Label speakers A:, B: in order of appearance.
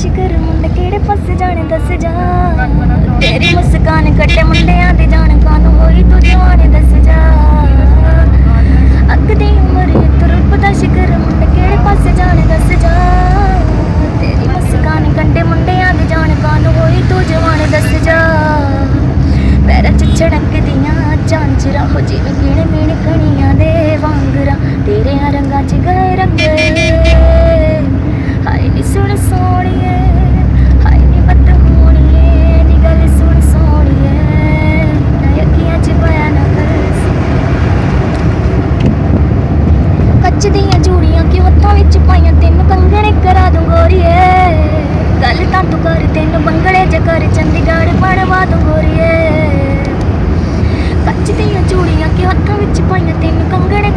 A: शिकर मुंडे केड़े पासे जाने दस जा तेरी मुस्कान कट्टे मुंडियां दी जान कानू होई तू जवाने दस जा अग दी उमर तू रूप दा शिकर मुंडे केड़े पासे जाने दस जा तेरी मुस्कान कट्टे मुंडियां दी जान कानू होई तू जवाने दस जा पैरां च छड़कदियां झांजरा हो जिवें गिण गिण कणियां दे वांगरा तेरे रंगां च गए रंगे हाय नी सुन सोहणिए हाय नी बद होणिए नी गल सुन सोहणिए ना अखियां च पाया ना कर कच्च दियां चूड़ियां क्यों हत्थां विच पाइयां तैनूं कंगणे करा दूं गोरीए गल तां तूं कर तैनूं बंगले च कर चंडीगढ़ बनवा दूं गोरीए कच्च दियां चूड़ियां क्यों हत्थां विच पाइयां तैनूं कंगणे